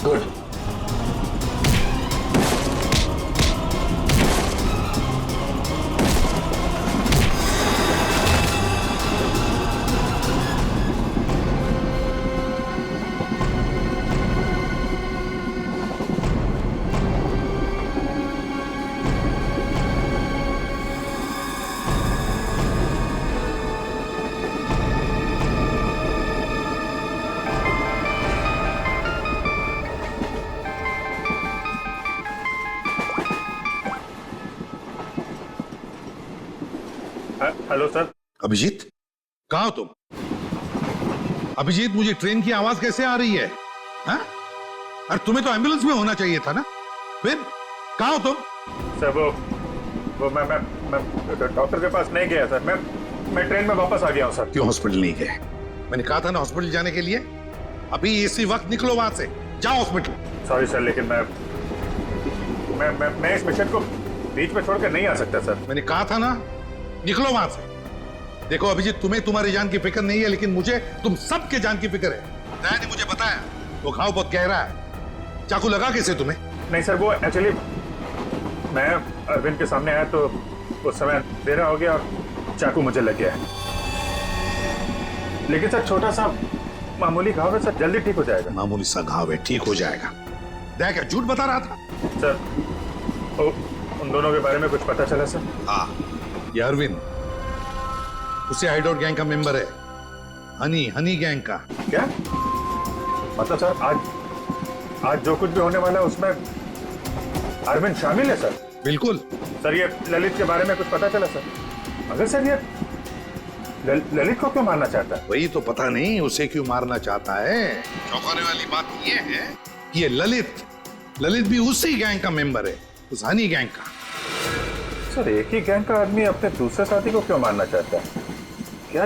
Good. Hello sir. Abhijit, कहाँ हो तुम? अभिजीत, मुझे ट्रेन की आवाज कैसे आ रही है? हाँ? अरे तुम्हें तो एम्बुलेंस में होना चाहिए था ना। फिर कहाँ हो तुम? सर वो मैं डॉक्टर के पास नहीं गया सर। मैं ट्रेन में वापस आ गया हूँ सर। क्यों हॉस्पिटल नहीं गए? मैंने कहा था ना हॉस्पिटल जाने के लिए। अभी इसी वक्त निकलो वहां से, जाओ हॉस्पिटल। सॉरी सर, लेकिन मैं इस मिशन को बीच में छोड़कर नहीं आ सकता सर। मैंने कहा था ना, निकलो वहां से। देखो अभिजीत, तुम्हें तुम्हारी जान की फिक्र नहीं है, लेकिन मुझे तुम सबके जान की फिक्र है। दया ने मुझे बताया वो घाव बहुत गहरा है। चाकू लगा कैसे तुम्हें? नहीं सर, वो एक्चुअली मैं अरविंद के सामने आया तो उस समय देर हो गया और चाकू मुझे लग गया है। लेकिन सर छोटा सा मामूली घाव है सर, जल्दी ठीक हो जाएगा। मामूली सा घाव है, ठीक हो जाएगा। दया क्या झूठ बता रहा था? सर उन दोनों के बारे में कुछ पता चला सर? हाँ, ये अरविंद उसे हाइडआउट गैंग का मेंबर है। हनी गैंग का। क्या मतलब सर? आज जो कुछ भी होने वाला है उसमें अरविंद शामिल है सर? बिल्कुल सर। ये ललित के बारे में कुछ पता चला सर? मगर सर ये ललित को क्यों मारना चाहता है? वही तो पता नहीं उसे क्यों मारना चाहता है। चौंकाने वाली बात ये है कि ये ललित भी उसी गैंग का मेंबर है, उस हनी गैंग का। सर एक ही गैंग का आदमी अपने दूसरे साथी को क्यों मारना चाहता है? क्या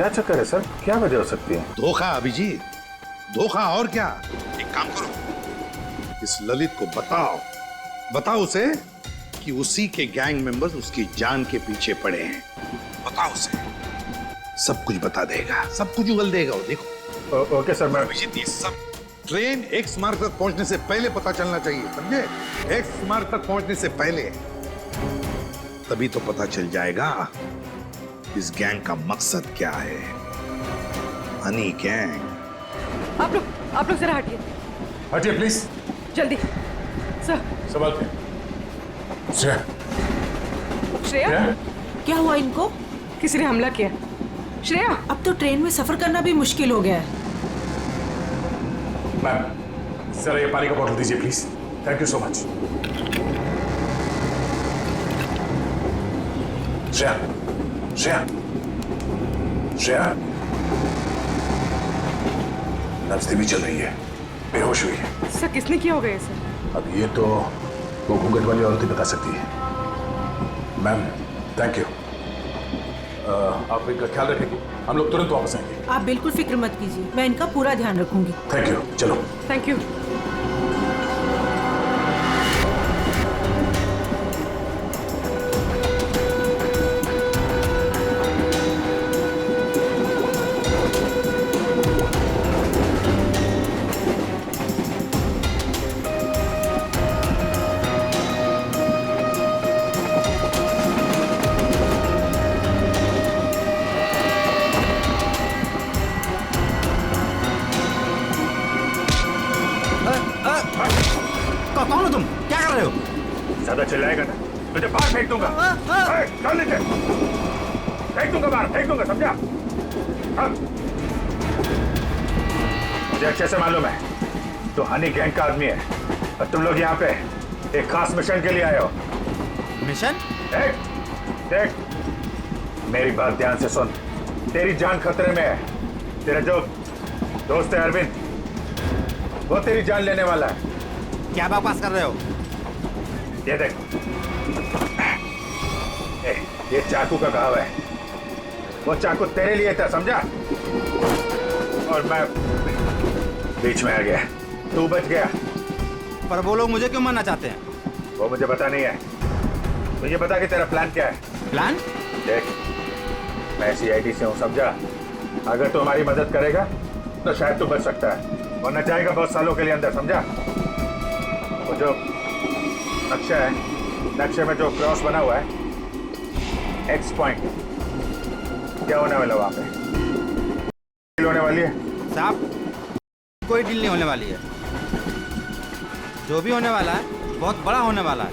चक्कर है सर? क्या वजह हो सकती है? धोखा अभिजीत, धोखा। और क्या? एक काम करो, इस ललित को बताओ उसे कि उसी के गैंग मेंबर्स उसकी जान के पीछे पड़े हैं। बताओ उसे, सब कुछ बता देगा, सब कुछ उगल देगा वो। देखो। Okay sir. मैं अभिजीत, ये सब ट्रेन एक्स मार्ग तक पहुंचने से पहले पता चलना चाहिए, समझे? एक्स मार्ग तक पहुंचने से पहले, तभी तो पता चल जाएगा इस गैंग का मकसद क्या है। हनी गैंग। आप लोग जरा हटिए। हटिए प्लीज। जल्दी सर। संभाल के। श्रेया। श्रेया, क्या हुआ इनको? किसी ने हमला किया। श्रेया, अब तो ट्रेन में सफर करना भी मुश्किल हो गया है। मैम जरा ये पानी का बोतल दीजिए please. Thank you so much. Shreya नब्ज भी चल रही है, बेहोश हुई है। सर किसने किया होगा ये सर? अब ये तो वो घूंघट वाली औरत ही बता सकती है। Ma'am thank you. आप इनका ख्याल रखेंगे, हम लोग तुरंत वापस आएंगे। आप बिल्कुल फिक्र मत कीजिए, मैं इनका पूरा ध्यान रखूंगी। Thank you. चलो। Thank you. कौन हो तुम? क्या कर रहे हो? ज्यादा चिल्लाएगा ना तुझे बाहर फेंक दूंगा। चल नीचे, फेंक दूंगा बाहर, फेंक दूंगा, समझा? हाँ। मुझे अच्छे से मालूम है तो हनी गैंग का आदमी है और तुम लोग यहाँ पे एक खास मिशन के लिए आए हो। मिशन? देख मेरी बात ध्यान से सुन। तेरी जान खतरे में है। तेरा जो दोस्त है अरविंद, वो तेरी जान लेने वाला है। क्या बकवास कर रहे हो? ये देख, ये चाकू का घाव है। वो चाकू तेरे लिए था, समझा? और मैं बीच में आ गया, तू बच गया। पर वो लोग मुझे क्यों मारना चाहते हैं? वो मुझे पता नहीं है। मुझे बता कि तेरा प्लान क्या है। प्लान? देख मैं CID से हूँ, समझा? अगर तू हमारी मदद करेगा तो शायद तू बच सकता है, वरना जाएगा बहुत सालों के लिए अंदर, समझा? वो जो नक्शा है, नक्शे में जो क्रॉस बना हुआ है, एक्स पॉइंट, क्या होने वाला वहां पे? डील होने वाली है? साहब कोई डील नहीं होने वाली है। जो भी होने वाला है बहुत बड़ा होने वाला है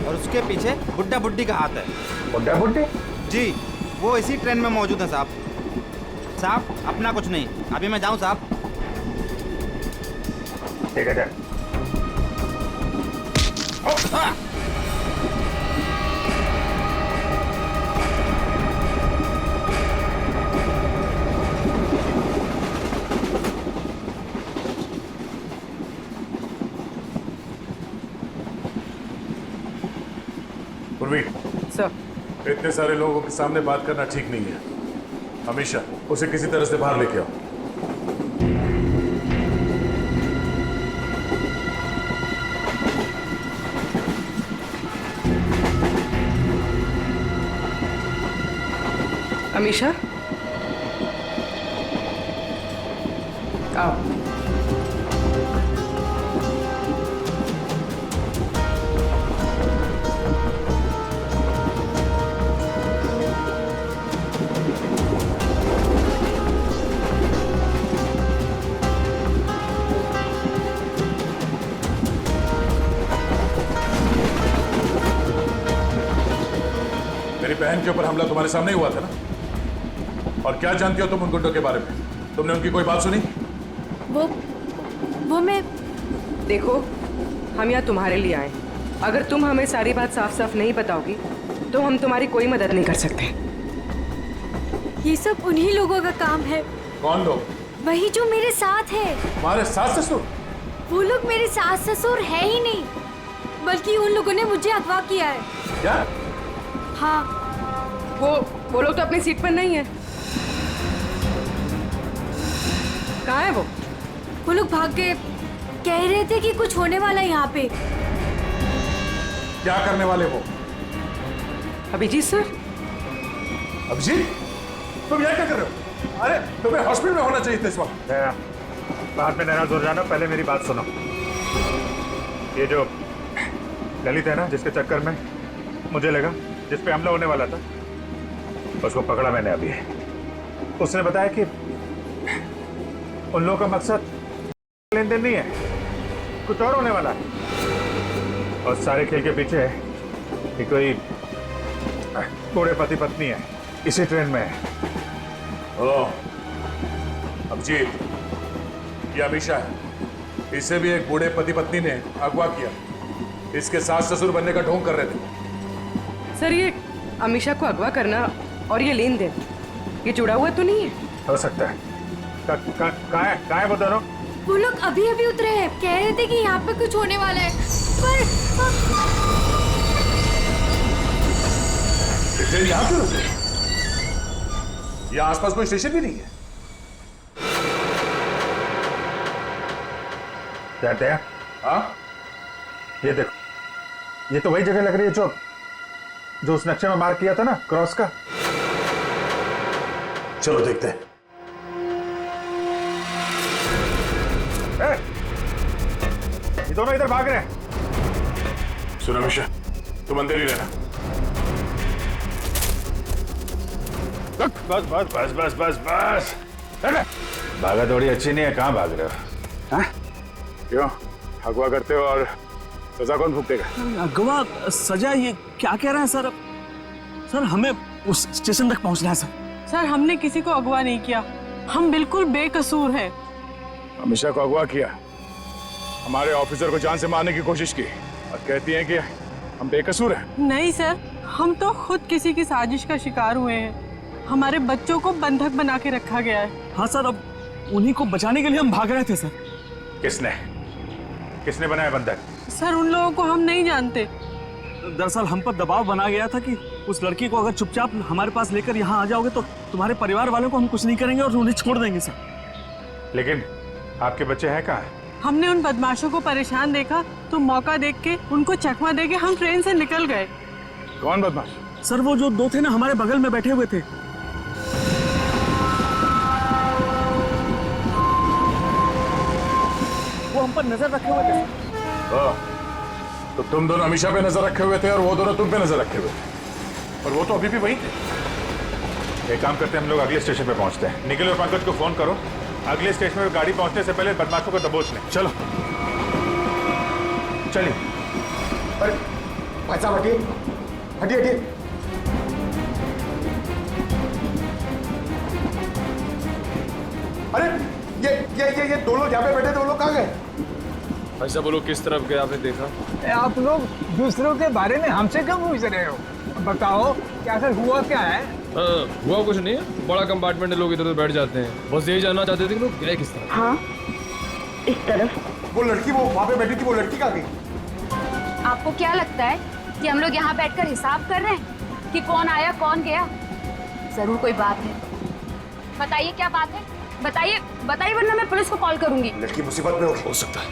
और उसके पीछे बुड्ढा बुड्ढी का हाथ है। बुड्ढा बुड्ढी? जी, वो इसी ट्रेन में मौजूद है साहब। साहब अपना कुछ नहीं, अभी मैं जाऊं साहब? ठीक है, जा। पूर्वी, सर इतने सारे लोगों के सामने बात करना ठीक नहीं है। हमेशा उसे किसी तरह से बाहर लेके आओ। अमीशा, आओ। मेरी बहन के ऊपर हमला तुम्हारे सामने ही हुआ था ना? और क्या जानती हो तुम उन गुंडों के बारे में? तुमने उनकी कोई बात सुनी? वो मैं देखो, हम यहाँ तुम्हारे लिए आए। अगर तुम हमें सारी बात साफ साफ नहीं बताओगी तो हम तुम्हारी कोई मदद नहीं कर सकते। ये सब उन्हीं लोगों का काम है। कौन लोग? वही जो मेरे साथ है। तुम्हारे सास ससुर? वो लोग मेरे सास ससुर है ही नहीं, बल्कि उन लोगों ने मुझे अगवा किया है। क्या? हाँ, वो लोग तो अपनी सीट पर नहीं है। कहाँ है वो? वो लोग भाग गए। कह रहे थे कि कुछ होने वाला है यहाँ पे। क्या करने वाले वो? अभिजीत सर। अभिजीत, तुम यहाँ क्या कर रहे हो? अरे तुम्हें हॉस्पिटल में होना चाहिए था इस वक्त। बाद में नाराज हो जाना, पहले मेरी बात सुनो। ये जो ललित है ना, जिसके चक्कर में मुझे लगा, जिस पे हमला होने वाला था, उसको पकड़ा मैंने अभी। उसने बताया कि उन लोगों का मकसद लेन देन नहीं है, कुछ और होने वाला है। और सारे खेल के पीछे है कि कोई बूढ़े पति पत्नी है, इसी ट्रेन में है। ओह, अभिजीत, ये हमेशा है। इसे भी एक बूढ़े पति पत्नी ने अगवा किया। इसके सास ससुर बनने का ढोंग कर रहे थे। सर, ये अमीशा को अगवा करना और ये लेन देन, ये जुड़ा हुआ तो नहीं है? हो सकता है। कहाँ है वो दोनों? वो लोग अभी अभी उतरे हैं। कह रहे थे कि यहाँ पे कुछ होने वाला है, पर ट्रेन यहाँ क्यों रुके? यहाँ आसपास कोई स्टेशन भी नहीं है। कहते हैं, हाँ, ये देखो, ये तो वही जगह लग रही है जो उस नक्शे में मार्क किया था ना, क्रॉस का। चलो देखते हैं। ये दोनों इधर भाग रहे हैं। सुनो हमेशा, तुम अंदर ही रहना। बस बस बस बस बस बस। भागा दौड़ी अच्छी नहीं है, कहाँ भाग रहे हो? हाँ? क्यों अगवा करते हो और सजा कौन भुगतेगा? अगवा सजा? ये क्या कह रहे हैं सर? सर हमें उस स्टेशन तक पहुंचना है सर। सर, हमने किसी को अगवा नहीं किया, हम बिल्कुल बेकसूर हैं। हमेशा को अगवा किया, हमारे ऑफिसर को जान से मारने की कोशिश की और कहती हैं कि हम बेकसूर हैं। नहीं सर, हम तो खुद किसी की साजिश का शिकार हुए हैं। हमारे बच्चों को बंधक बना के रखा गया है। हाँ सर, अब उन्हीं को बचाने के लिए हम भाग रहे थे सर। किसने बनाया बंधक? सर, उन लोगों को हम नहीं जानते। दरअसल हम पर दबाव बना गया था कि उस लड़की को अगर चुपचाप हमारे पास लेकर यहाँ आ जाओगे तो तुम्हारे परिवार वालों को हम कुछ नहीं करेंगे और उन्हें छोड़ देंगे सर। लेकिन आपके बच्चे हैं कहाँ? हमने उन बदमाशों को परेशान देखा तो मौका देख के उनको चकमा दे के हम ट्रेन से निकल गए। कौन बदमाश? सर वो जो दो थे ना, हमारे बगल में बैठे हुए थे। हम पर नजर रखे हुए थे सर। हाँ, तो तुम दोनों अमीशा पे नजर रखे हुए थे और वो दोनों तुम पे नजर रखे हुए थे, और वो तो अभी भी वहीं थे। एक काम करते हैं, हम लोग अगले स्टेशन पे पहुंचते हैं। निखिल और पंकज को फोन करो, अगले स्टेशन पे गाड़ी पहुंचने से पहले बदमाशों को दबोच लें। चलो चलिए। अरे भाई साहब हटिए हटिए हटिए। अरे ये दो लोग यहाँ पे बैठे थे, वो लोग कहाँ गए? ऐसा बोलो, किस तरफ गए आपने देखा? आप लोग दूसरों के बारे में हमसे क्यों पूछ रहे हो? बताओ क्या सर हुआ क्या है? हुआ कुछ नहीं है, बड़ा कंपार्टमेंट है, लोग इधर उधर बैठ जाते हैं। बस यही जानना चाहते थे कि लोग गए किस तरफ। हाँ, इस तरफ। वो लड़की वो वहाँ पे बैठी थी, वो लड़की कहाँ गई? आपको क्या लगता है कि हम लोग यहाँ बैठकर हिसाब कर रहे हैं कि कौन आया कौन गया? जरूर कोई बात है। बताइए क्या बात है, बताइए बताइए, वरना मैं पुलिस को कॉल करूंगी। लड़की मुसीबत में होगी। हो सकता है।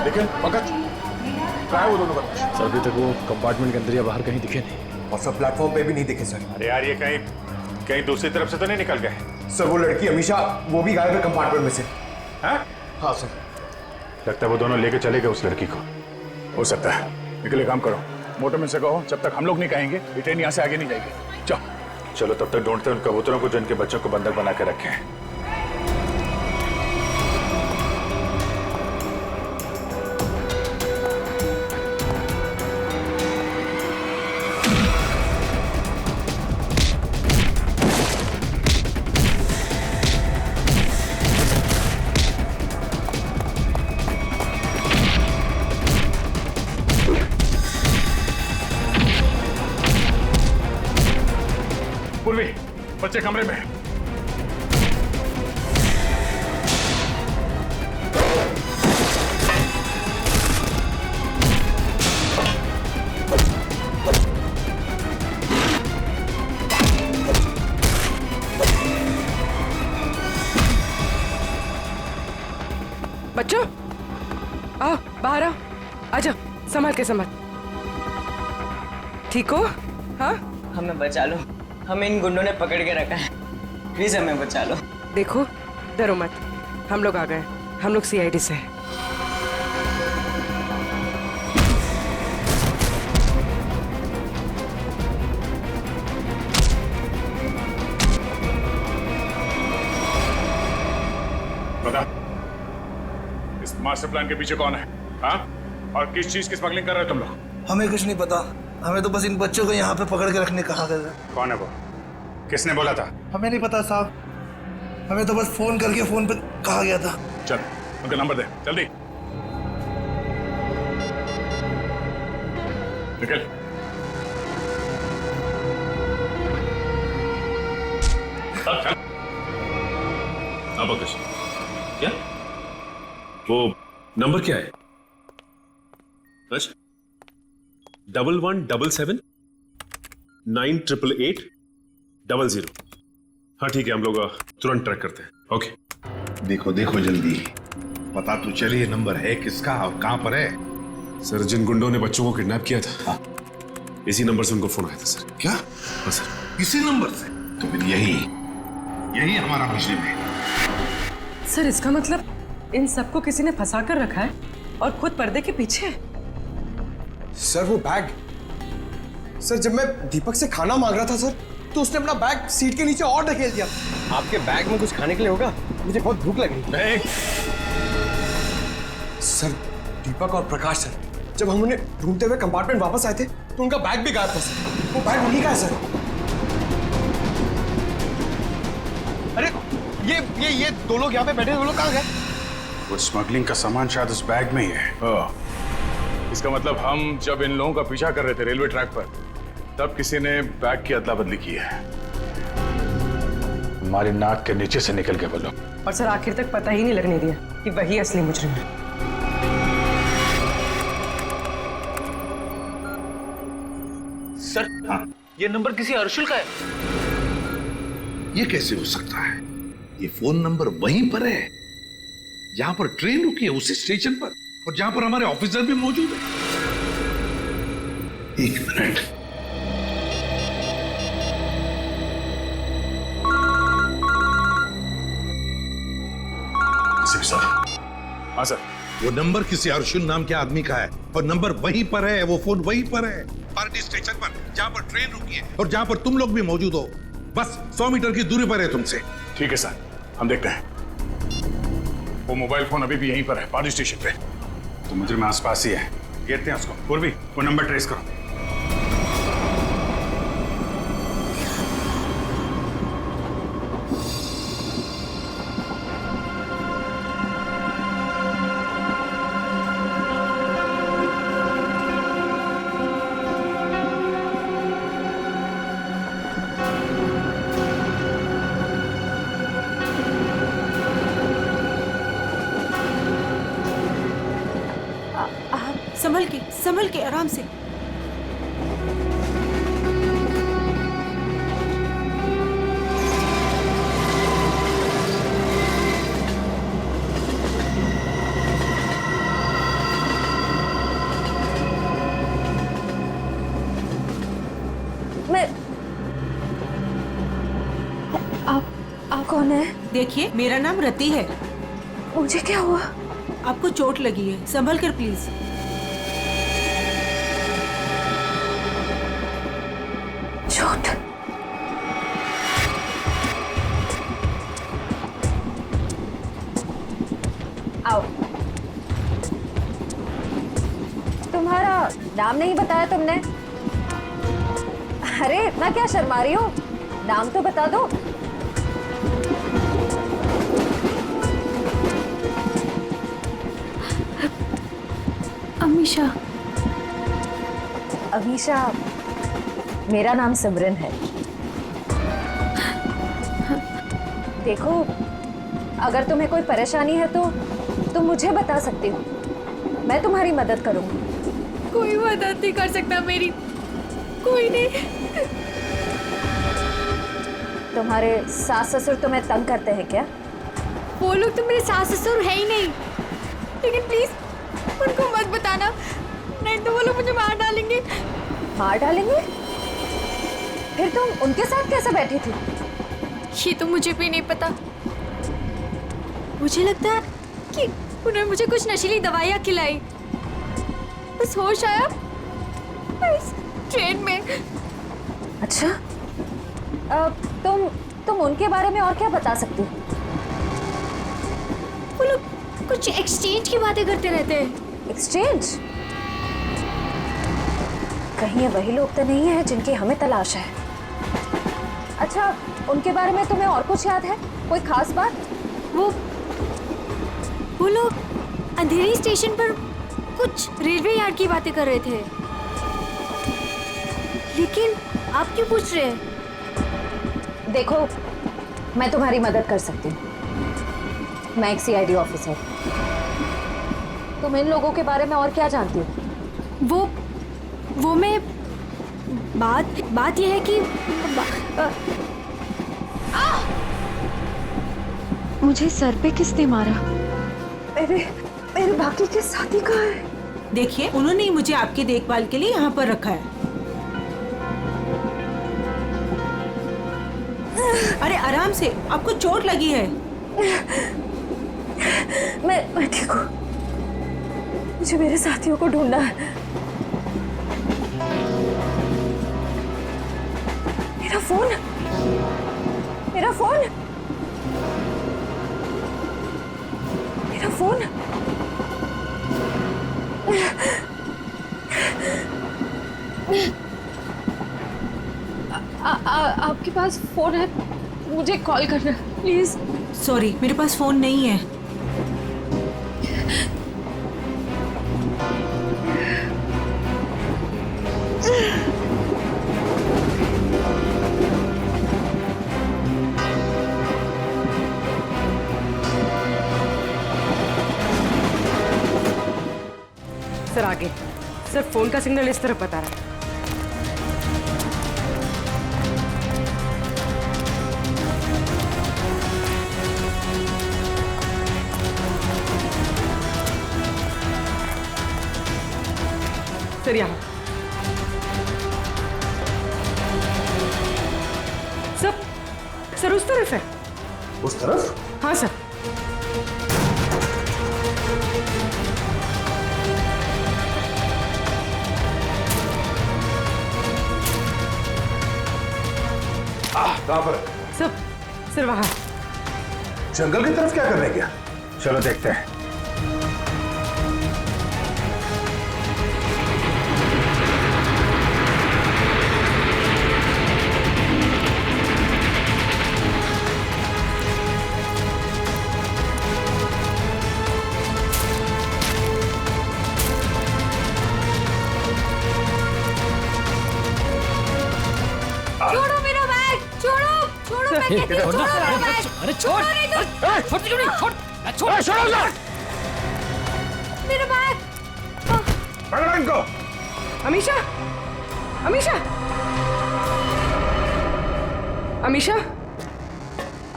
लेकिन पंकज क्या है वो दोनों बदमाश? सर अभी तक वो कंपार्टमेंट के अंदर या बाहर कहीं दिखे नहीं। और सब प्लेटफॉर्म पे भी नहीं दिखे सर। अरे यार, ये कहीं कहीं दूसरी तरफ से तो नहीं निकल गए? सर वो लड़की अमीशा वो भी गायब है कंपार्टमेंट में से। हाँ हाँ सर। लगता है वो दोनों लेके चले गए उस लड़की को। हो सकता है। निकले, काम करो, मोटरमैन से कहो जब तक हम लोग नहीं कहेंगे ये ट्रेन यहाँ से आगे नहीं जाएगी। चलो चलो तब तक ढूंढते हैं उन कबूतरों को जिनके बच्चों को बंधक बना के रखे हैं। पूर्वी, बच्चे कमरे में। बच्चों आओ, बाहर आओ, आजा, संभाल के संभाल। ठीक हो? हाँ, हमें बचा लो, हमें इन गुंडों ने पकड़ के रखा है, प्लीज हमें बचा लो। देखो डरो मत, हम लोग आ गए, हम लोग सीआईडी से हैं। बता, इस मास्टर प्लान के पीछे कौन है? हाँ, और किस चीज की स्मगलिंग कर रहे हो तुम लोग? हमें कुछ नहीं पता, हमें तो बस इन बच्चों को यहाँ पे पकड़ के रखने कहा गया था। कौन है वो? किसने बोला था? हमें नहीं पता साहब, हमें तो बस फोन करके फोन पे कहा गया था। चल उनका नंबर दे जल्दी। निकल। अब क्या वो नंबर क्या है? 1177988800। हाँ ठीक है, हम लोग तुरंत ट्रैक करते हैं। ओके। देखो देखो जल्दी, पता तो चलिए नंबर है किसका और कहां पर है। सर जिन गुंडों ने बच्चों को किडनैप किया था, इसी नंबर से उनको फोन आया था सर। क्या? हाँ सर। इसी नंबर से? तो फिर यही हमारा मुजरिम है। सर इसका मतलब इन सबको किसी ने फंसा कर रखा है और खुद पर्दे के पीछे है। सर वो बैग, सर जब मैं दीपक से खाना मांग रहा था सर, तो उसने अपना बैग सीट के नीचे और ढकेल दिया। आपके बैग में कुछ खाने के लिए होगा, मुझे बहुत भूख लगी। सर दीपक और प्रकाश सर, जब हम उन्हें ढूंढते हुए कंपार्टमेंट वापस आए थे तो उनका बैग भी गायब था सर। वो बैग वहीं का है सर। अरे ये दो लोग यहाँ पे बैठे, वो लोग कहाँ गए? वो स्मगलिंग का सामान शायद उस बैग में ही है। इसका मतलब हम जब इन लोगों का पीछा कर रहे थे रेलवे ट्रैक पर, तब किसी ने बैग की अदला बदली की है। हमारी नाक के नीचे से निकल गए वो लोग। और सर आखिर तक पता ही नहीं लगने दिया कि वही असली मुजरिम है। सर हाँ, ये नंबर किसी अर्शुल का है। ये कैसे हो सकता है? ये फोन नंबर वहीं पर है जहां पर ट्रेन रुकी है, उसी स्टेशन पर, और जहां पर हमारे ऑफिसर भी मौजूद है। एक मिनट। सर। हाँ सर। वो नंबर किसी अर्जुन नाम के आदमी का है और नंबर वहीं पर है, वो फोन वहीं पर है, पार्टी स्टेशन पर, जहां पर ट्रेन रुकी है और जहां पर तुम लोग भी मौजूद हो। बस 100 मीटर की दूरी पर है तुमसे। ठीक है सर, हम देखते हैं। वो मोबाइल फोन अभी भी यहीं पर है, पार्टी स्टेशन पे। तो मुझे में आसपास ही है, घेरते हैं उसको। पूर्वी, वो नंबर ट्रेस करो। संभल के आराम से। आप कौन है? देखिए, मेरा नाम रति है। मुझे क्या हुआ? आपको चोट लगी है, संभल कर प्लीज। चोट? आओ। तुम्हारा नाम नहीं बताया तुमने? अरे इतना क्या शर्मा रही हो? नाम तो बता दो। अमीशा। अमीशा, मेरा नाम सिमरन है। देखो, अगर तुम्हें कोई परेशानी है तो तुम मुझे बता सकती हो, मैं तुम्हारी मदद करूंगी। कोई मदद नहीं कर सकता मेरी, कोई नहीं। तुम्हारे सास ससुर तुम्हें तंग करते हैं क्या? वो लोग तो मेरे सास ससुर है ही नहीं, लेकिन प्लीज उनको मत बताना, नहीं तो वो लोग मुझे मार डालेंगे। मार डालेंगे? फिर तुम उनके साथ कैसे बैठी थी? ये तो मुझे भी नहीं पता। मुझे लगता है कि उन्होंने मुझे कुछ नशीली दवाइयाँ खिलाई, बस होश आया इस ट्रेन में। अच्छा, तुम उनके बारे में और क्या बता सकती हो? वो लोग कुछ एक्सचेंज की बातें करते रहते हैं। एक्सचेंज? कहीं ये वही लोग तो नहीं है जिनकी हमें तलाश है? अच्छा, उनके बारे में तुम्हें और कुछ याद है? कोई खास बात? वो लोग अंधेरी स्टेशन पर कुछ रेलवे यार्ड की बातें कर रहे थे, लेकिन आप क्यों पूछ रहे हैं? देखो, मैं तुम्हारी मदद कर सकती हूँ। मैं एक सीआईडी ऑफिसर। तुम इन लोगों के बारे में और क्या जानती हो? वो मैं बात यह है कि मुझे सर पे किसने मारा? मेरे बाकी के साथी कहाँ हैं? देखिए, उन्होंने ही मुझे आपकी देखभाल के लिए यहाँ पर रखा है। अरे आराम से, आपको चोट लगी है। मैं ठीक हूँ। मुझे मेरे साथियों को ढूंढना है। मेरा फोन, मेरा फोन, मेरा फोन। आपके पास फोन है? मुझे कॉल करना प्लीज। सॉरी, मेरे पास फोन नहीं है। सर आगे, सर फोन का सिग्नल इस तरफ बता रहा है। सर यहाँ। सर उस तरफ है। उस तरफ? हाँ सर। कहाँ पर? सर वहाँ। जंगल की तरफ क्या करने गया? चलो देखते हैं। छोड़ो मेरा बैग, छोड़ो छोड़ो, मैं कहती हूँ, छोड़ो मेरा बैग। अरे छोड़, नहीं तो छोड़ क्यों नहीं, छोड़, छोड़, छोड़ो ना। मेरा बैग। पकड़ो इनको। अमीशा, अमीशा, अमीशा,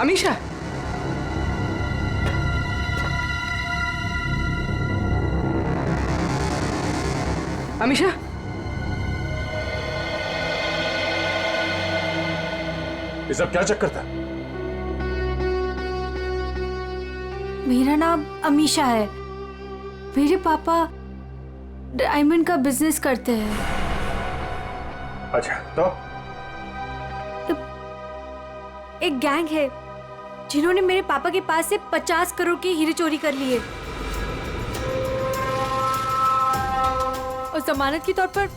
अमीशा। अमीशा, ये सब क्या चक्कर था? मेरा नाम अमीशा है। मेरे पापा डायमंड का बिजनेस करते हैं। अच्छा तो एक गैंग है जिन्होंने मेरे पापा के पास से 50 करोड़ के हीरे चोरी कर लिए और जमानत के तौर पर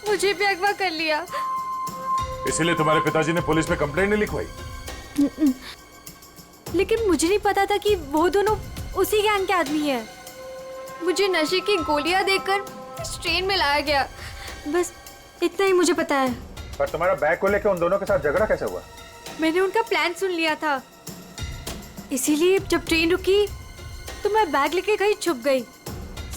मुझे भी अगवा कर लिया। इसीलिए तुम्हारे पिताजी ने पुलिस में कंप्लेंट नहीं लिखवाई? लेकिन मुझे नहीं पता था कि वो दोनों उसी गैंग के आदमी हैं। मुझे नशे की गोलियां देकर इस ट्रेन में लाया गया, बस इतना ही मुझे पता है। पर तुम्हारा बैग को लेकर उन दोनों के साथ झगड़ा कैसे हुआ? मैंने उनका प्लान सुन लिया था, इसीलिए जब ट्रेन रुकी तो मैं बैग लेके कहीं छुप गई।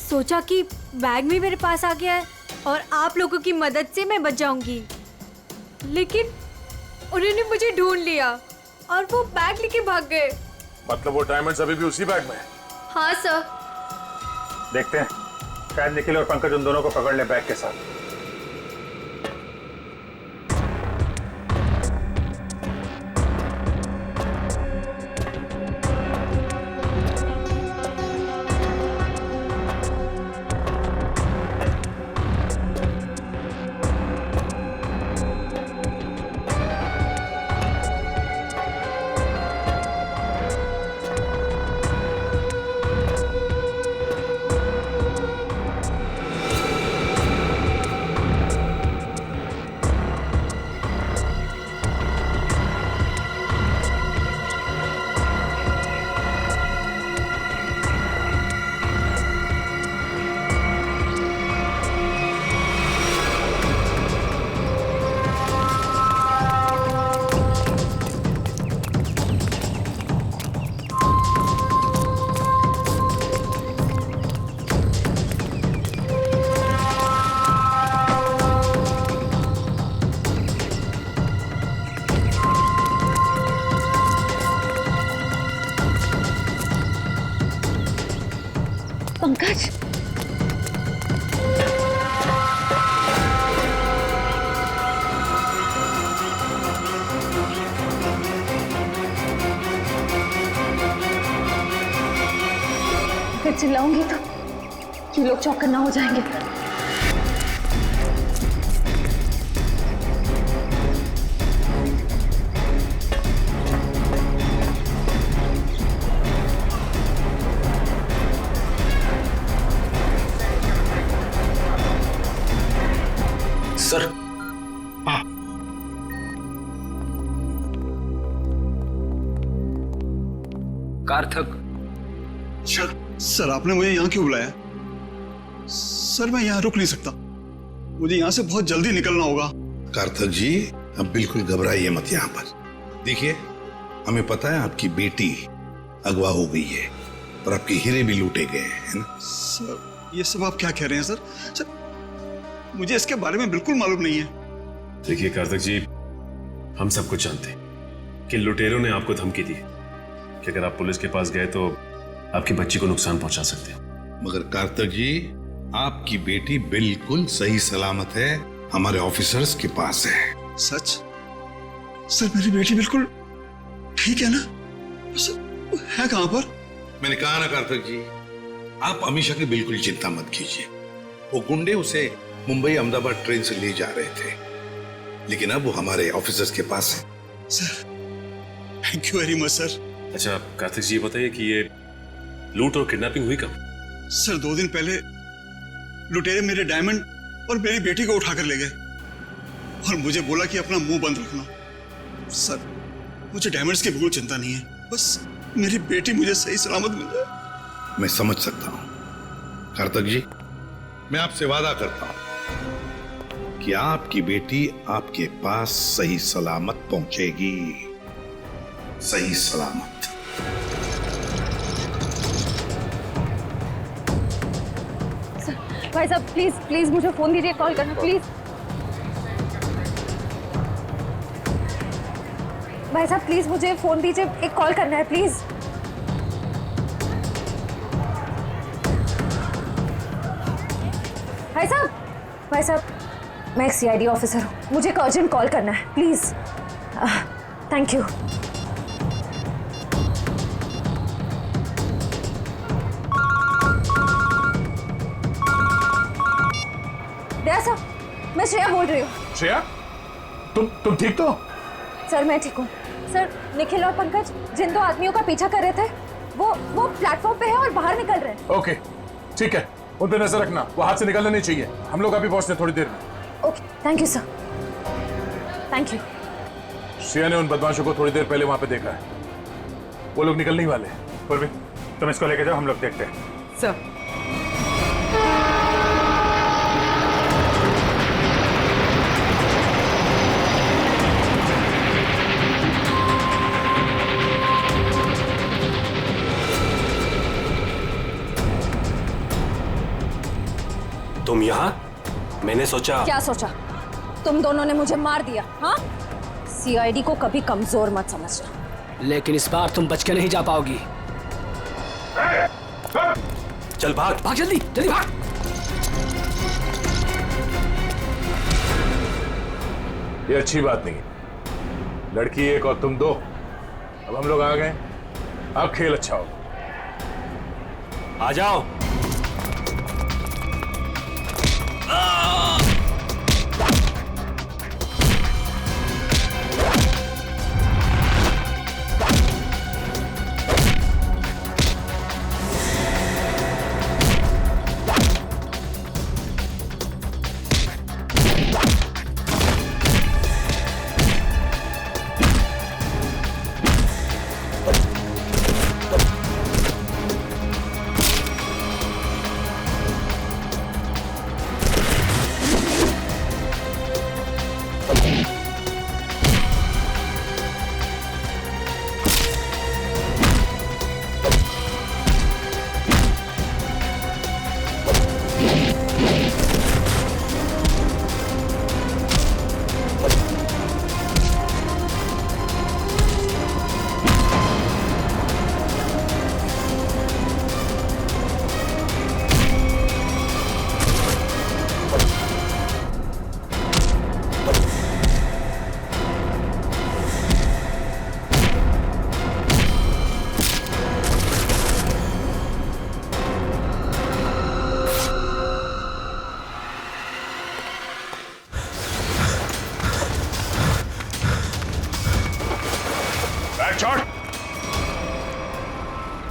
सोचा कि बैग भी मेरे पास आ गया है और आप लोगों की मदद से मैं बच जाऊंगी, लेकिन उन्होंने मुझे ढूंढ लिया और वो बैग लेके भाग गए। मतलब वो डायमंड्स अभी भी उसी बैग में है? हाँ सर। देखते हैं, शायद निखिल और पंकज उन दोनों को पकड़ ले बैग के साथ। पंकज, अगर चिल्लाऊंगी तो ये लोग चौकन्ना हो जाएंगे। सर, हाँ, कार्थक। सर आपने मुझे यहाँ क्यों बुलाया? सर मैं यहाँ रुक नहीं सकता, मुझे यहाँ से बहुत जल्दी निकलना होगा। कार्थक जी, अब बिल्कुल घबराइए मत यहाँ पर। देखिए, हमें पता है आपकी बेटी अगवा हो गई है और आपके हीरे भी लूटे गए हैं, है ना? सर ये सब आप क्या कह रहे हैं? सर मुझे इसके बारे में बिल्कुल मालूम नहीं है। देखिए कार्थक जी, हम सब कुछ जानते हैं कि लुटेरों ने आपको धमकी दी कि अगर आप पुलिस के पास गए तो आपकी बच्ची को नुकसान पहुंचा सकते हैं। मगर कार्थक जी, आपकी बेटी बिल्कुल सही सलामत है, हमारे ऑफिसर्स के पास है। सच? सर मेरी बेटी बिल्कुल ठीक है ना? सर है कहां पर? मैंने कहा ना कार्तिक जी, आप अमीषा की बिल्कुल चिंता मत कीजिए। वो गुंडे उसे मुंबई अहमदाबाद ट्रेन से ले जा रहे थे, लेकिन अब वो हमारे ऑफिसर्स के पास है। Sir thank you very much sir. अच्छा कार्तिक जी, ये बताइए कि ये लूट और किडनैपिंग हुई कब? सर 2 दिन पहले लुटेरे मेरे डायमंड और मेरी बेटी को उठाकर ले गए और मुझे बोला कि अपना मुंह बंद रखना। सर मुझे डायमंड्स की बिल्कुल चिंता नहीं है, बस मेरी बेटी मुझे सही सलामत मिल जाए। मैं समझ सकता हूं कार्तिक जी, मैं आपसे वादा करता हूं कि आपकी बेटी आपके पास सही सलामत पहुंचेगी, सही सलामत। भाई साहब प्लीज प्लीज मुझे फोन दीजिए, कॉल करना प्लीज। भाई साहब प्लीज मुझे फोन दीजिए, एक कॉल करना है प्लीज। भाई साहब मैं एक सीआईडी ऑफिसर हूँ, मुझे एक अर्जेंट कॉल करना है प्लीज। Thank you. सर मैं श्रेया बोल रही हूँ। श्रेया, तुम ठीक तो? सर मैं ठीक हूँ। सर निखिल और पंकज जिन 2 आदमियों का पीछा कर रहे थे वो प्लेटफॉर्म पे है और बाहर निकल रहे हैं। ओके ठीक है, उन पे नजर रखना, वो हाथ से निकलना नहीं चाहिए। हम लोग अभी पहुंचते थोड़ी देर में। Okay thank you sir, thank you. Shreya ने उन बदमाशों को थोड़ी देर पहले वहां पे देखा है, वो लोग निकलने ही वाले हैं। पूर्वी तुम इसको लेके जाओ, हम लोग देखते हैं। सर तुम यहाँ? मैंने सोचा। क्या सोचा? तुम दोनों ने मुझे मार दिया। हाँ, सीआईडी को कभी कमजोर मत समझना। लेकिन इस बार तुम बच के नहीं जा पाओगी। चल भाग भाग, जल्दी जल्दी भाग। ये अच्छी बात नहीं है, लड़की एक और तुम 2। अब हम लोग आ गए, अब खेल अच्छा हो। आ जाओ।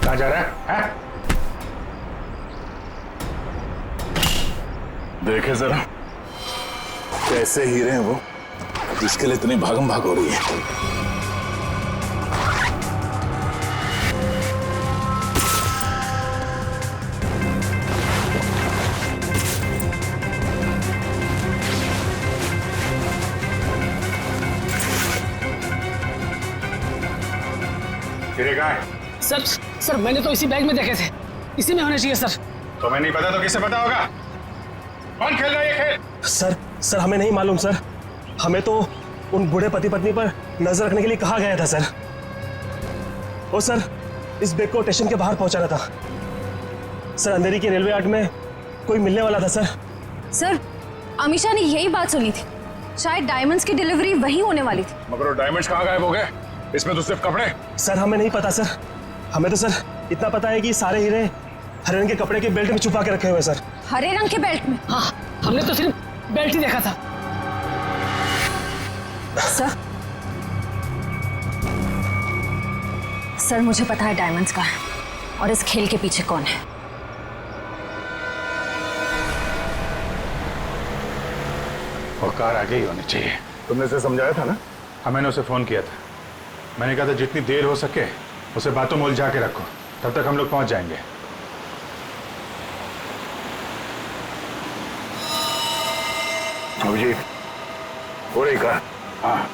कहाँ जा रहा है? देखे जरा कैसे हीरे हैं वो, जिसके लिए इतनी भागम भाग हो रही है। हीरे कहाँ है? सर मैंने तो इसी बैग में देखे थे, इसी में होने चाहिए सर। तुम्हें नहीं पता तो किसे पता होगा? कौन खेल रहा है ये खेल? सर हमें नहीं मालूम सर, हमें तो उन बूढ़े पति पत्नी पर नजर रखने के लिए कहा गया था सर। और सर इस बैग को स्टेशन के बाहर पहुंचाना था। सर अंधेरी के रेलवे यार्ड में कोई मिलने वाला था सर। सर, अमीशा ने यही बात सुनी थी, शायद डायमंड्स की डिलीवरी वहीं होने वाली थी। मगर वो डायमंड्स कहाँ गायब हो गए? इसमें तो सिर्फ कपड़े। सर हमें नहीं पता सर, हमें तो सर इतना पता है कि सारे हीरे हरे रंग के कपड़े के बेल्ट में छुपा के रखे हुए सर। हरे रंग के बेल्ट में? हाँ, हमने तो सिर्फ बेल्ट ही देखा था। सर मुझे पता है डायमंड्स कहाँ है और इस खेल के पीछे कौन है। वो कार आगे ही होनी चाहिए। तुमने उसे समझाया था ना? हाँ, मैंने उसे फोन किया था। मैंने कहा था जितनी देर हो सके उसे बातों में उलझा के रखो, तब तक हम लोग पहुंच जाएंगे। अभिजीत, हो रही कार? हाँ।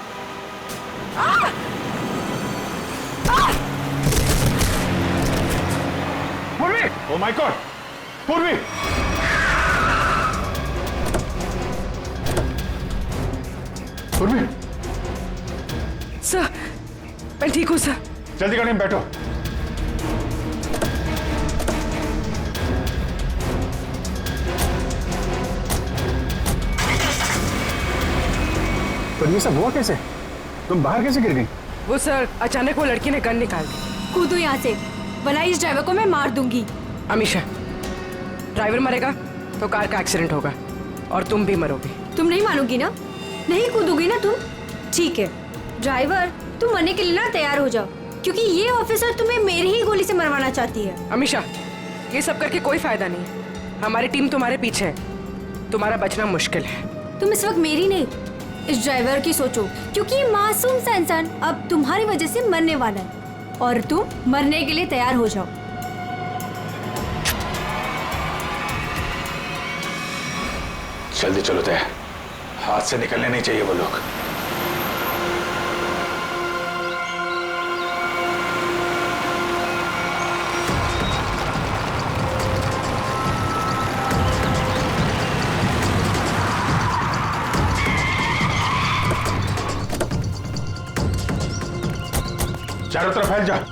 पूर्वी! Oh my God! पूर्वी! पूर्वी! सर, मैं ठीक हूँ सर। जल्दी गाड़ी में बैठो। तो ये सब हुआ कैसे? तुम बाहर कैसे गिर गई? वो सर, अचानक वो लड़की ने गन निकाल दी। कूदो यहाँ से, वरना इस ड्राइवर को मैं मार दूंगी। अमीशा, ड्राइवर मरेगा तो कार का एक्सीडेंट होगा और तुम भी मरोगे। तुम नहीं मानोगी ना? नहीं कूदोगी ना तुम? ठीक है ड्राइवर, तुम मरने के लिए ना तैयार हो जाओ, क्योंकि ये ऑफिसर तुम्हें मेरी ही गोली से मरवाना चाहती है। अमीशा, ये सब करके कोई फायदा नहीं। हमारी टीम तुम्हारे पीछे है, तुम्हारा बचना मुश्किल है। तुम इस वक्त मेरी नहीं, इस ड्राइवर की सोचो, क्योंकि ये मासूम सा इंसान अब तुम्हारी वजह से मरने वाला है और तुम मरने के लिए तैयार हो जाओ। जल्दी चलो तय, हाथ से निकलने नहीं चाहिए वो लोग। चारों तरफ फैल जा।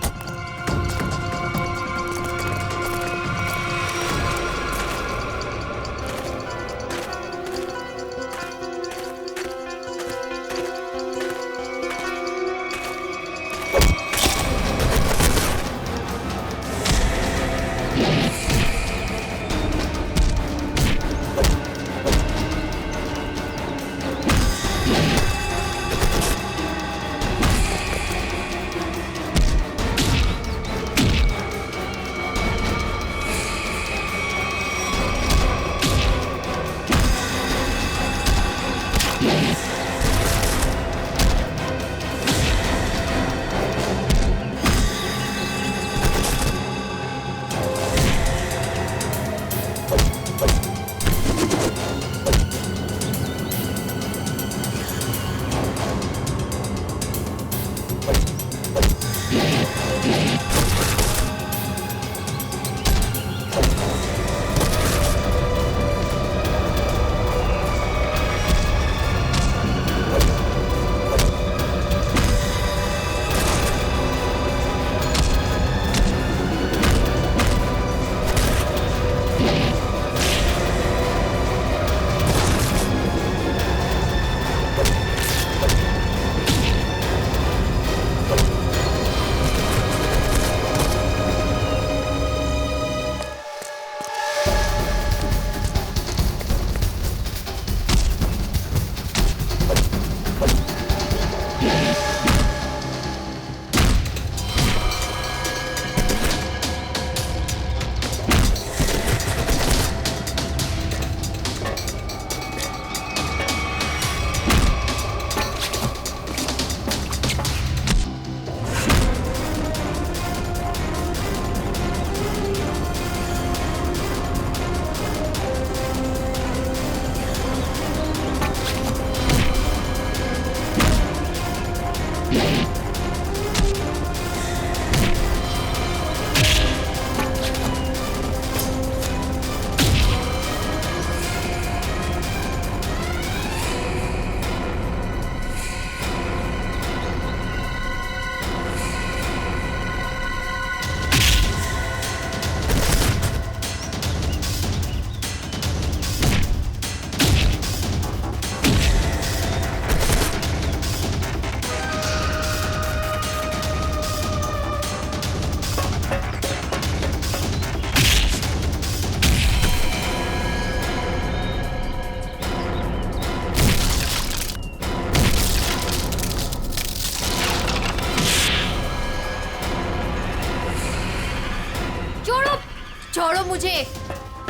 मुझे,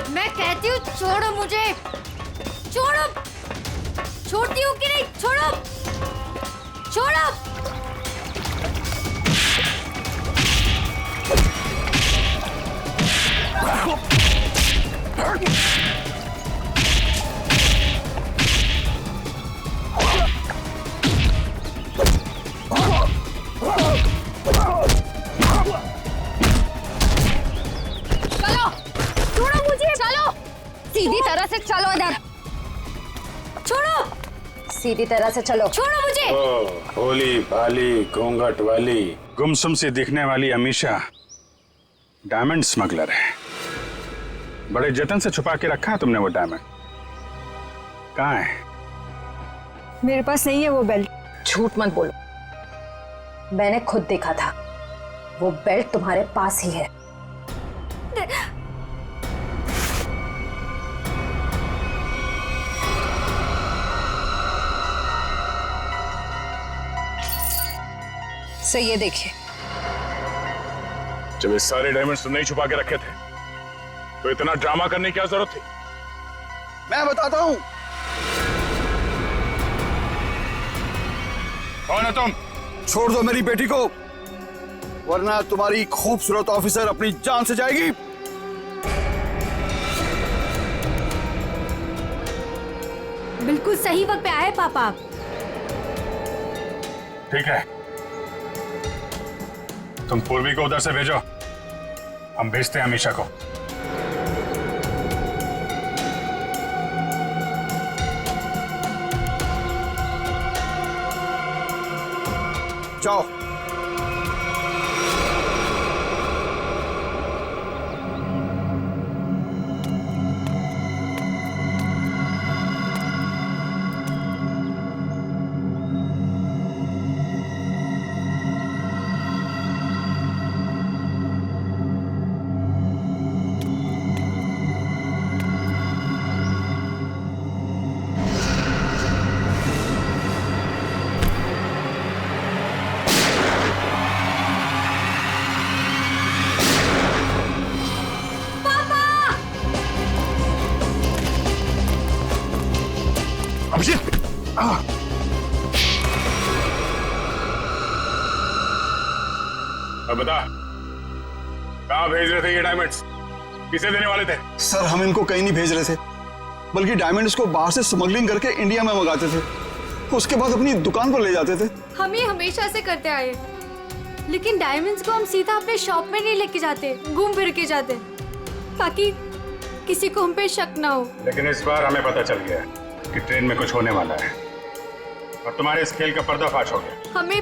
मैं कहती हूँ छोड़ो मुझे, छोड़ो। छोड़ती हूँ कि नहीं? छोड़ो, छोड़ो। चलो, छोड़ो मुझे, चलो। सीधी तरह से चलो इधर। छोड़ो, सीधी तरह से चलो। छोड़ो मुझे। भोली भाली घूंघट वाली गुमसुम सी दिखने वाली अमीशा डायमंड स्मगलर है। बड़े जतन से छुपा के रखा है तुमने वो डायमंड। कहाँ है? मेरे पास नहीं है वो बेल्ट। झूठ मत बोलो, मैंने खुद देखा था। वो बेल्ट तुम्हारे पास ही है। सो ये देखिए। जब ये सारे डायमंड्स तुमने ही छुपा के रखे थे तो इतना ड्रामा करने की क्या जरूरत थी? मैं बताता हूं। कौन है तुम? छोड़ दो मेरी बेटी को, वरना तुम्हारी खूबसूरत ऑफिसर अपनी जान से जाएगी। बिल्कुल सही वक्त पे आए पापा। ठीक है, तुम पूर्वी को उधर से भेजो, हम भेजते हैं अमीशा को। जाओ। अब बता, कहाँ भेज रहे थे ये डायमंड्स? किसे देने वाले थे? सर हम इनको कहीं नहीं भेज रहे थे, बल्कि डायमंड्स को बाहर से स्मगलिंग करके इंडिया में मंगाते थे, उसके बाद अपनी दुकान पर ले जाते थे। हम ये हमेशा से करते आए, लेकिन डायमंड्स को हम सीधा अपने शॉप में नहीं लेके जाते, घूम फिर के जाते, ताकि किसी को हम पे शक ना हो। लेकिन इस बार हमें पता चल गया कि ट्रेन में कुछ होने वाला है और तुम्हारे इस खेल का पर्दाफाश हो गया। हमें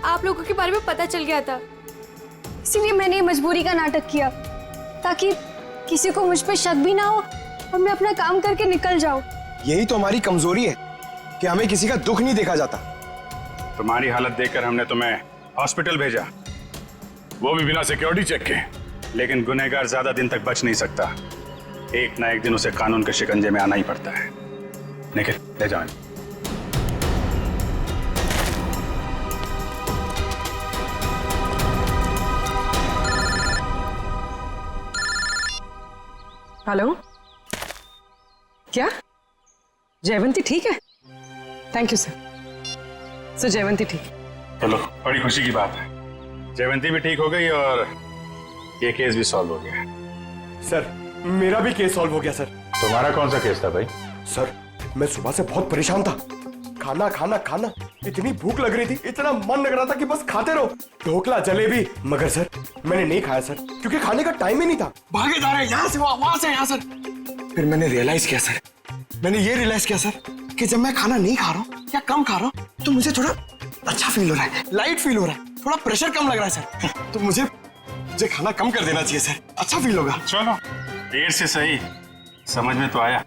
आप लोगों के बारे में पता चल गया था, इसीलिए मैंने ये मजबूरी का नाटक किया, ताकि किसी को मुझ पे शक भी ना हो और मैं अपना काम करके निकल जाऊं। यही तो हमारी कमजोरी है कि हमें किसी का दुख नहीं देखा जाता। तुम्हारी हालत देखकर हमने तुम्हें हॉस्पिटल भेजा, वो भी बिना सिक्योरिटी चेक के। लेकिन गुनहगार ज्यादा दिन तक बच नहीं सकता, एक ना एक दिन उसे कानून के शिकंजे में आना ही पड़ता है। निखिल, ले जाओ। हेलो, क्या जयवंती ठीक है? Thank you sir. Sir Jayvanti ठीक है। चलो, बड़ी खुशी की बात है, जयवंती भी ठीक हो गई और ये केस भी सॉल्व हो गया। सर मेरा भी केस सॉल्व हो गया सर। तुम्हारा कौन सा केस था भाई? सर मैं सुबह से बहुत परेशान था, खाना खाना खाना, इतनी भूख लग रही थी, इतना मन लग रहा था कि बस खाते रहो, ढोकला जलेबी, मगर सर मैंने नहीं खाया सर, क्योंकि खाने का टाइम ही नहीं था। भागे जा रहे यहाँ से वहां से यहाँ सर। फिर मैंने रियलाइज किया सर, मैंने ये रियलाइज किया सर कि जब मैं खाना नहीं खा रहा हूँ या कम खा रहा हूँ तो मुझे थोड़ा अच्छा फील हो रहा है, लाइट फील हो रहा है, थोड़ा प्रेशर कम लग रहा है सर। तो मुझे खाना कम कर देना चाहिए सर, अच्छा फील होगा। चलो, देर से सही, समझ में तो आया।